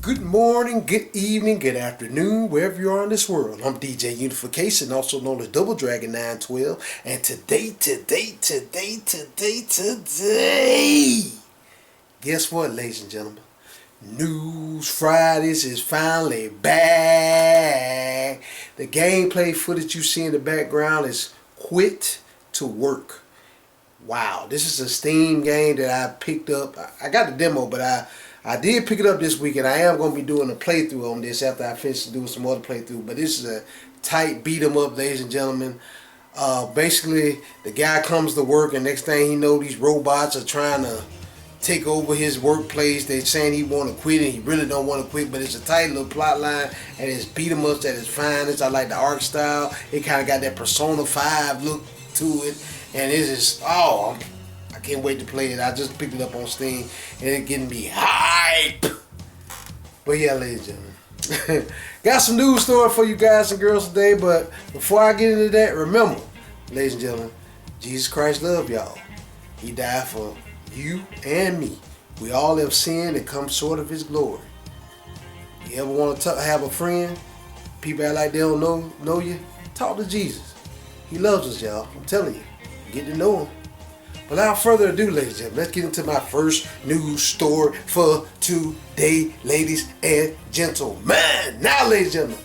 Good morning, good evening, good afternoon, wherever you are in this world. I'm DJ Unification, also known as Double Dragon 912. And today, guess what, ladies and gentlemen? News Fridays is finally back. The gameplay footage you see in the background is Quit to Work. Wow, this is a Steam game that I picked up. I got the demo, but I did pick it up this week, and I am going to be doing a playthrough on this after I finish doing some other playthrough. But this is a tight beat 'em up, ladies and gentlemen. Basically, the guy comes to work, and next thing he know, these robots are trying to take over his workplace. They're saying he want to quit, and he really don't want to quit. But it's a tight little plot line, and it's beat 'em ups at its finest. I like the art style. It kind of got that Persona 5 look to it, and it's just I can't wait to play it. I just picked it up on Steam, and it's getting me hype. But yeah, ladies and gentlemen, got some news story for you guys and girls today. But before I get into that, remember, ladies and gentlemen, Jesus Christ loved y'all. He died for you and me. We all have sinned and come short of His glory. You ever want to have a friend? People act like they don't know you? Talk to Jesus. He loves us, y'all. I'm telling you. Get to know Him. Without further ado, ladies and gentlemen, let's get into my first news story for today, ladies and gentlemen. Now, ladies and gentlemen,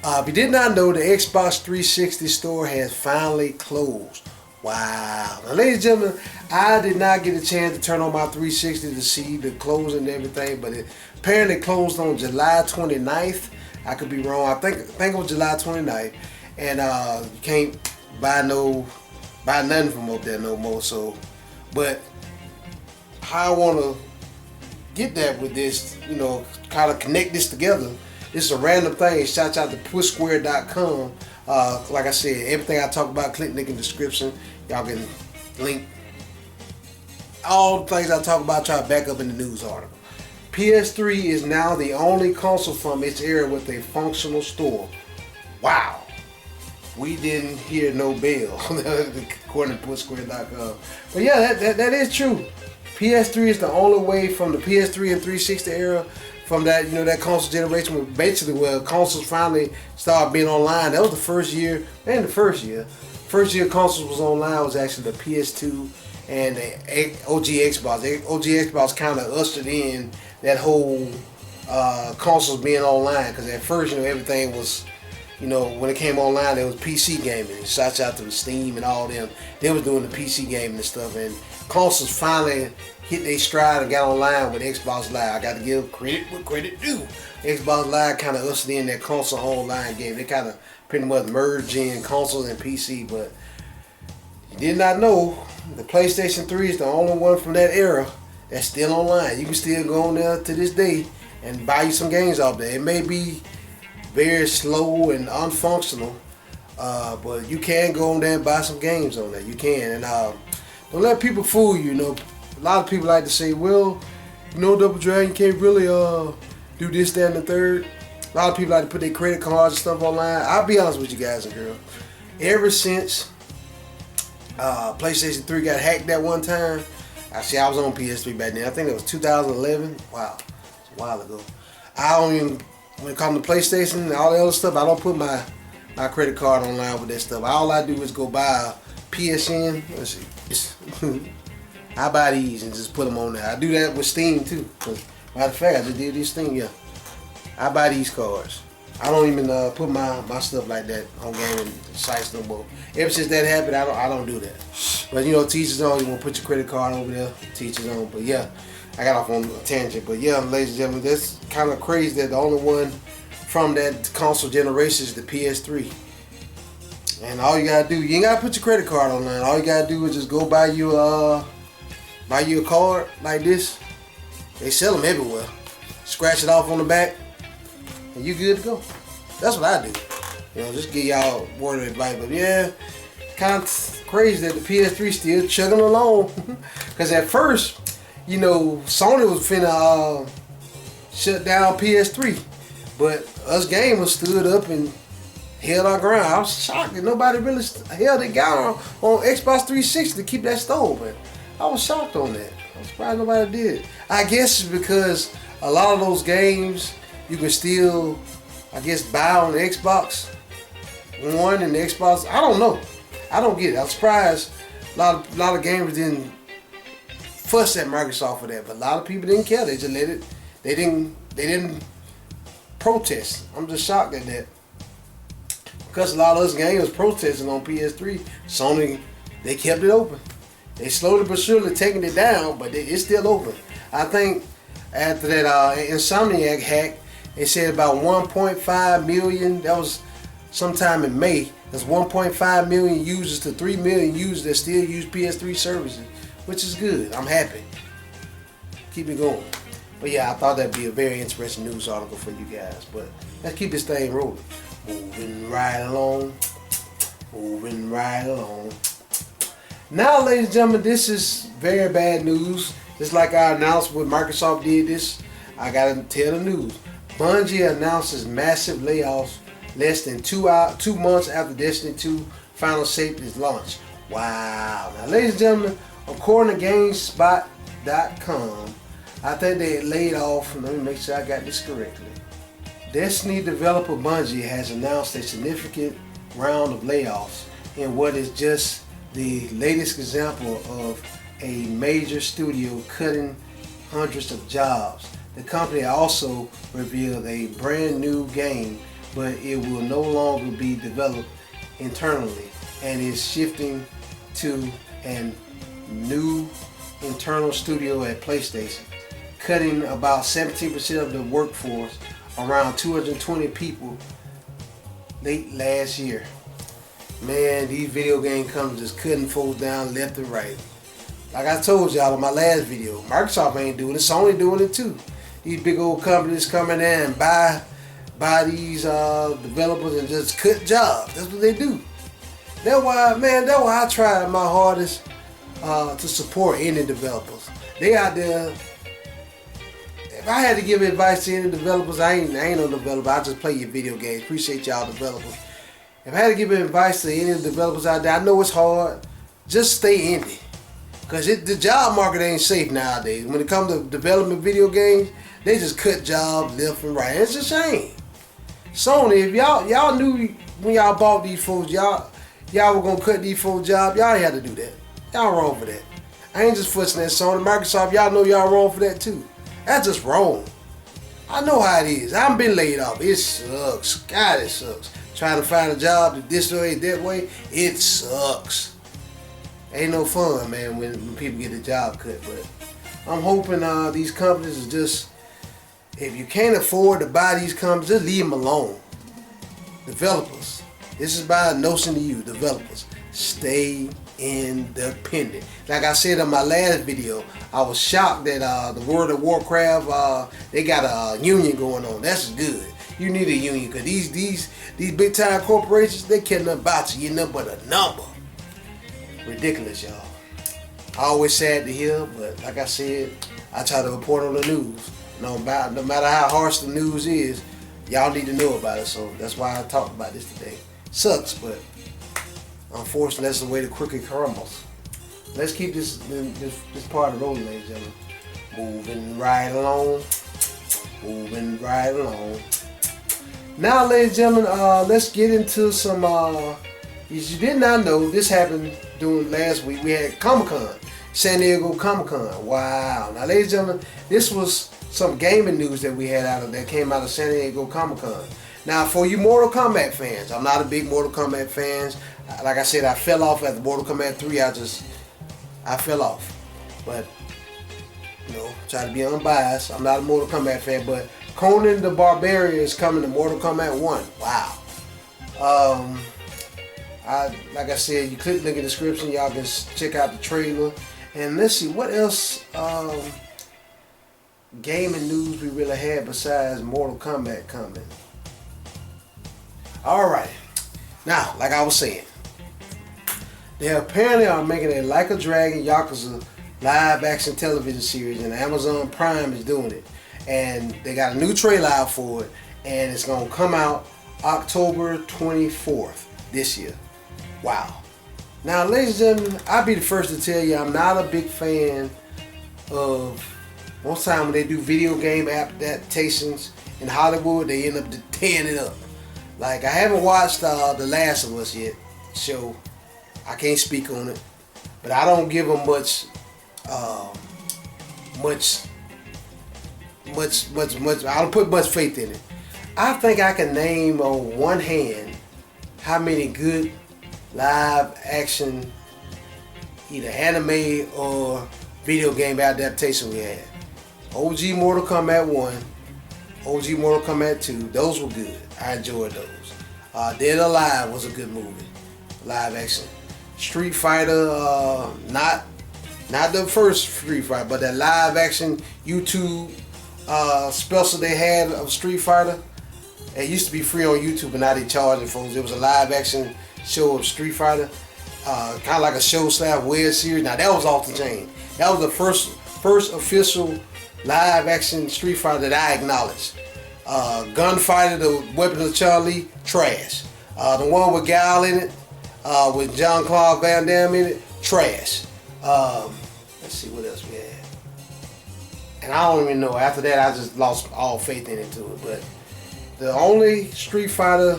if you did not know, the Xbox 360 store has finally closed. Wow. Now, ladies and gentlemen, I did not get a chance to turn on my 360 to see the closing and everything, but it apparently closed on July 29th. I could be wrong. I think it was July 29th. And you can't buy nothing from up there no more. So, but how I want to get that with this, kind of connect this together. This is a random thing. Shout out to pushsquare.com. Like I said, everything I talk about, click link in the description. Y'all can link all the things I talk about. Try to back up in the news article. PS3 is now the only console from its era with a functional store. Wow. We didn't hear no bell, according to PushSquare.com. But yeah, that is true. PS3 is the only way from the PS3 and 360 era, from that that console generation, where basically where consoles finally started being online. That was the first year, and the first year consoles was online was actually the PS2 and the OG Xbox. The OG Xbox kind of ushered in that whole consoles being online, because at first everything was. When it came online, there was PC gaming. Shouts out to Steam and all them. They was doing the PC gaming and stuff. And consoles finally hit their stride and got online with Xbox Live. I got to give credit where credit due. Xbox Live kind of ushered in that console online game. They kind of pretty much merged in consoles and PC. But you did not know, the PlayStation 3 is the only one from that era that's still online. You can still go on there to this day and buy you some games off there. It may be very slow and unfunctional, but you can go on there and buy some games on there. You can, and don't let people fool you. A lot of people like to say, well, Double Dragon can't really do this, that, and the third. A lot of people like to put their credit cards and stuff online. I'll be honest with you guys and girls. Ever since PlayStation 3 got hacked that one time, I was on PS3 back then. I think it was 2011. Wow, it's a while ago. When it comes to PlayStation and all the other stuff, I don't put my credit card online with that stuff. All I do is go buy a PSN. Let's see. I buy these and just put them on there. I do that with Steam too. Matter of fact, I just did this thing. Yeah, I buy these cards. I don't even put my stuff like that on gaming sites no more. Ever since that happened, I don't do that. But teachers on. You want to put your credit card over there. Teachers on. But yeah. I got off on a tangent, but yeah, ladies and gentlemen, that's kind of crazy that the only one from that console generation is the PS3. And all you gotta do, you ain't gotta put your credit card online. All you gotta do is just go buy you a card like this. They sell them everywhere. Scratch it off on the back, and you good to go. That's what I do. Just give y'all word of advice. But yeah, kind of crazy that the PS3 still chugging along. Because at first, Sony was finna shut down PS3, but us gamers stood up and held our ground. I was shocked that nobody really held their ground on Xbox 360 to keep that stove, man. I was shocked on that. I'm surprised nobody did. I guess it's because a lot of those games you can still, I guess, buy on the Xbox One and the Xbox. I don't know. I don't get it. I'm surprised a lot of gamers didn't fuss at Microsoft for that, but a lot of people didn't care. They just let it. They didn't protest. I'm just shocked at that. Because a lot of us gamers protesting on PS3, Sony, they kept it open. They slowly but surely taking it down, but it's still open. I think after that Insomniac hack, they said about 1.5 million. That was sometime in May. There's 1.5 million users to 3 million users that still use PS3 services, which is good. I'm happy. Keep it going. But yeah, I thought that'd be a very interesting news article for you guys. But let's keep this thing rolling. Moving right along. Moving right along. Now, ladies and gentlemen, this is very bad news. Just like I announced when Microsoft did this, I gotta tell the news. Bungie announces massive layoffs less than 2 months after Destiny 2 Final Shape is launched. Wow. Now, ladies and gentlemen, according to GameSpot.com, I think they laid off, let me make sure I got this correctly. Destiny developer Bungie has announced a significant round of layoffs in what is just the latest example of a major studio cutting hundreds of jobs. The company also revealed a brand new game, but it will no longer be developed internally and is shifting to a new internal studio at PlayStation, cutting about 17% of the workforce, around 220 people, late last year. Man, these video game companies just cutting folks down left and right. Like I told y'all in my last video, Microsoft ain't doing it, Sony doing it too. These big old companies coming in and buy these developers and just cut jobs. That's what they do. That's why I try my hardest to support any developers. They out there. If I had to give advice to any developers, I ain't no developer. I just play your video games. Appreciate y'all developers. If I had to give advice to any developers out there, I know it's hard. Just stay indie. Because the job market ain't safe nowadays. When it comes to developing video games, they just cut jobs left and right. It's a shame. Sony, if y'all knew when y'all bought these folks, y'all were gonna cut these folks' jobs, y'all ain't had to do that. Y'all wrong for that. I ain't just fussing at Sony. Microsoft, y'all know y'all wrong for that too. That's just wrong. I know how it is. I haven't been laid off. It sucks. God, it sucks. Trying to find a job this way, that way, it sucks. Ain't no fun, man, when people get a job cut. But I'm hoping these companies is just, if you can't afford to buy these companies, just leave them alone. Developers. This is by a notion to you, developers. Stay independent. Like I said in my last video, I was shocked that the World of Warcraft, they got a union going on. That's good. You need a union because these big time corporations, they care nothing about you. You're nothing but a number. Ridiculous, y'all. Always sad to hear, but like I said, I try to report on the news. No matter how harsh the news is, y'all need to know about it. So that's why I talked about this today. Sucks, but unfortunately, that's the way the cookie crumbles. Let's keep this part rolling, ladies and gentlemen. Moving right along. Moving right along. Now, ladies and gentlemen, let's get into some. As you did not know, this happened during last week. We had Comic-Con, San Diego Comic-Con. Wow. Now, ladies and gentlemen, this was some gaming news that we had that came out of San Diego Comic-Con. Now, for you Mortal Kombat fans, I'm not a big Mortal Kombat fan. Like I said, I fell off at the Mortal Kombat 3. I fell off. But, try to be unbiased. I'm not a Mortal Kombat fan, but Conan the Barbarian is coming to Mortal Kombat 1. Wow. Like I said, you click the link in the description. Y'all can check out the trailer. And let's see, what else gaming news we really had besides Mortal Kombat coming. Alright. Now, like I was saying, they apparently are making a Like a Dragon Yakuza live action television series, and Amazon Prime is doing it. And they got a new trailer out for it, and it's going to come out October 24th this year. Wow. Now, ladies and gentlemen, I'll be the first to tell you I'm not a big fan of most time when they do video game adaptations in Hollywood, they end up tearing it up. Like, I haven't watched The Last of Us yet, so I can't speak on it. But I don't give them much. I don't put much faith in it. I think I can name on one hand how many good live action, either anime or video game adaptation we had. OG Mortal Kombat 1, OG Mortal Kombat 2, those were good. I enjoyed those. Dead or Alive was a good movie, live action. Street Fighter, not the first Street Fighter, but that live action YouTube special they had of Street Fighter. It used to be free on YouTube, but now they charging folks. It was a live action show of Street Fighter, kind of like a show slash web series. Now that was off the chain. That was the first official live action Street Fighter that I acknowledged. Gunfighter, the Weapon of Charlie, trash. The one with Gal in it, with Jean-Claude Van Damme in it, trash. Let's see what else we had. And I don't even know. After that, I just lost all faith in it too. But the only Street Fighter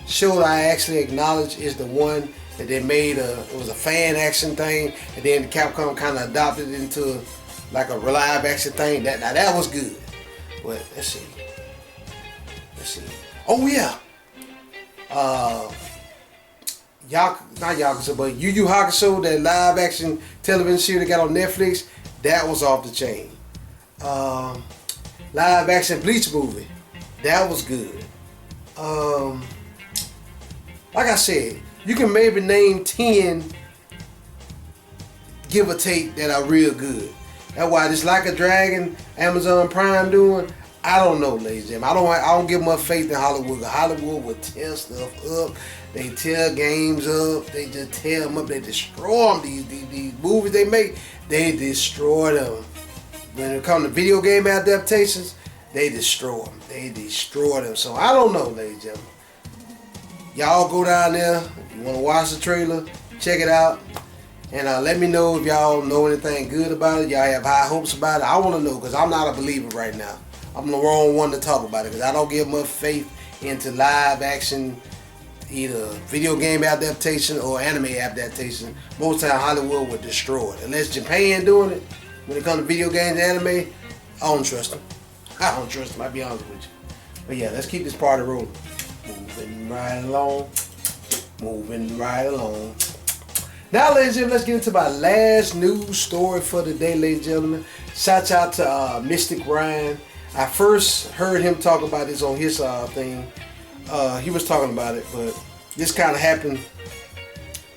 show that I actually acknowledge is the one that they made. It was a fan action thing, and then Capcom kind of adopted it into like a live action thing. That was good. But let's see. Oh yeah. Not Yakuza, but Yu Yu Hakusho, that live action television series they got on Netflix, that was off the chain. Live action Bleach movie, that was good. Like I said, you can maybe name 10, give or take, that are real good. That's why this Like a Dragon, Amazon Prime doing, I don't know, ladies and gentlemen. I don't give much faith in Hollywood. Hollywood will tear stuff up. They tear games up. They just tear them up. They destroy them. These movies they make, they destroy them. When it comes to video game adaptations, they destroy them. They destroy them. So I don't know, ladies and gentlemen. Y'all go down there. If you want to watch the trailer, check it out. And let me know if y'all know anything good about it. Y'all have high hopes about it. I want to know, because I'm not a believer right now. I'm the wrong one to talk about it, because I don't give much faith into live action, either video game adaptation or anime adaptation. Most time Hollywood would destroy it. Unless Japan doing it, when it comes to video games and anime, I don't trust them. I don't trust them, I'll be honest with you. But yeah, let's keep this party rolling. Moving right along. Moving right along. Now, ladies and gentlemen, let's get into my last news story for the day, ladies and gentlemen. Shout out to Mystic Ryan. I first heard him talk about this on his thing. He was talking about it, but this kind of happened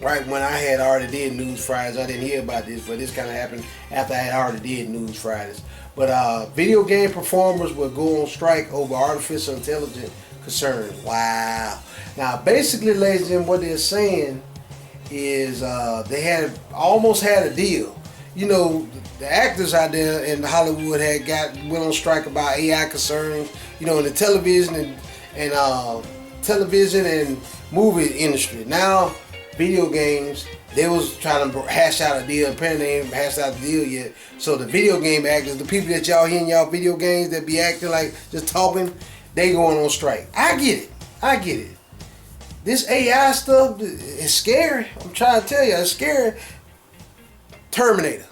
right when I had already did News Fridays. I didn't hear about this, but this kind of happened after I had already did News Fridays. But video game performers will go on strike over artificial intelligence concerns. Wow. Now, basically, ladies and gentlemen, what they're saying is they almost had a deal. You know, the actors out there in Hollywood went on strike about AI concerns. You know, in the television and movie industry. Now, video games, they was trying to hash out a deal. Apparently, they ain't hashed out the deal yet. So the video game actors, the people that y'all hear in y'all video games that be acting like just talking, they going on strike. I get it. This AI stuff is scary. I'm trying to tell you, it's scary. Terminator.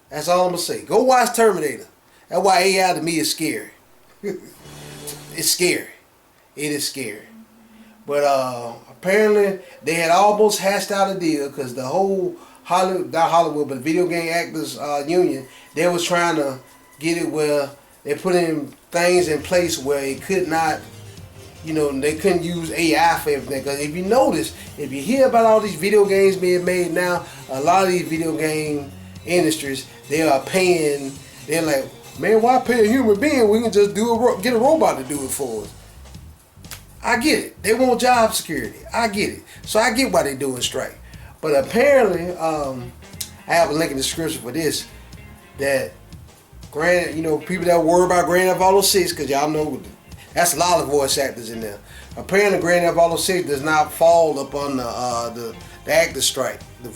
That's all I'm going to say. Go watch Terminator. That's why AI to me is scary. It's scary. It is scary. But apparently they had almost hashed out a deal, because the whole not Hollywood, but Video Game Actors Union, they was trying to get it where they put in things in place where it could not, you know, they couldn't use AI for everything. Because if you notice, if you hear about all these video games being made now, a lot of these video game industries, they are paying, they're like, man, why pay a human being? We can just get a robot to do it for us. I get it. They want job security. I get it. So I get why they doing strike. But apparently, I have a link in the description for this, that granted, you know, people that worry about Grand Theft Auto 6, because y'all know that's a lot of voice actors in there. Apparently, Grand Theft Auto 6 does not fall upon the actor strike, the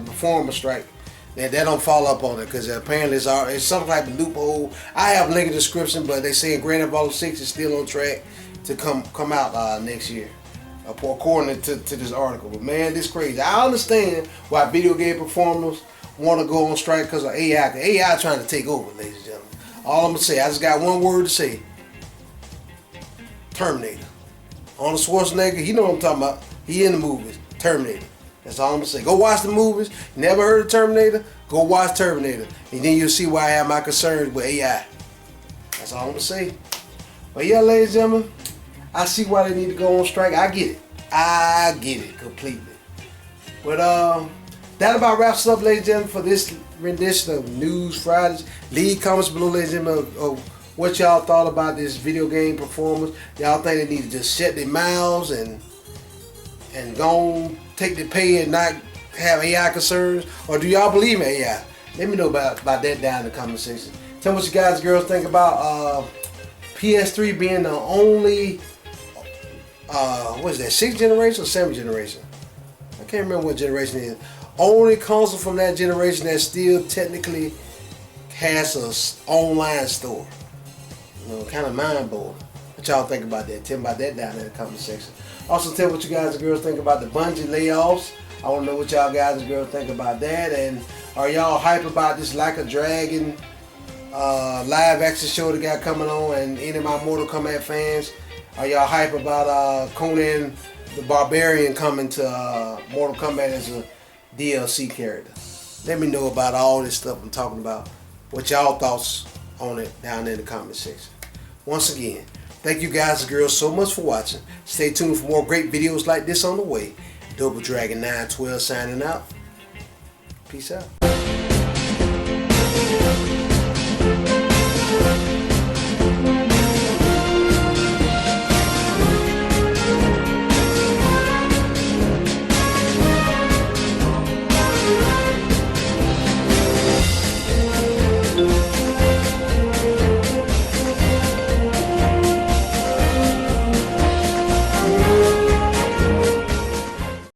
performer strike. That don't fall up on it because apparently it's some type of loophole. I have a link in the description, but they saying Grand Theft Auto 6 is still on track to come out next year, according to this article. But man, this crazy. I understand why video game performers want to go on strike because of AI. The AI trying to take over, ladies and gentlemen. All I'm gonna say, I just got one word to say: Terminator. Arnold Schwarzenegger, he know what I'm talking about. He in the movies. Terminator. That's all I'm gonna say. Go watch the movies. Never heard of Terminator? Go watch Terminator, and then you'll see why I have my concerns with AI. That's all I'm gonna say. But yeah, ladies and gentlemen, I see why they need to go on strike. I get it completely. But that about wraps up, ladies and gentlemen, for this rendition of News Fridays. Leave comments below, ladies and gentlemen, of what y'all thought about this video game performance. Y'all think they need to just shut their mouths and go on, take the pay and not have AI concerns? Or do y'all believe in AI? Let me know about that down in the comment section. Tell me what you guys and girls think about PS3 being the only, what is that, 6th generation or 7th generation? I can't remember what generation it is. Only console from that generation that still technically has a online store. You know, kind of mind-blowing. What y'all think about that? Tell me about that down in the comment section. Also, tell me what you guys and girls think about the Bungie layoffs. I want to know what y'all guys and girls think about that. And are y'all hype about this Like a Dragon live action show that got coming on? And any of my Mortal Kombat fans, are y'all hype about Conan the Barbarian coming to Mortal Kombat as a DLC character? Let me know about all this stuff I'm talking about. What y'all thoughts on it down in the comment section. Once again, thank you guys and girls so much for watching. Stay tuned for more great videos like this on the way. Double Dragon 912 signing out. Peace out.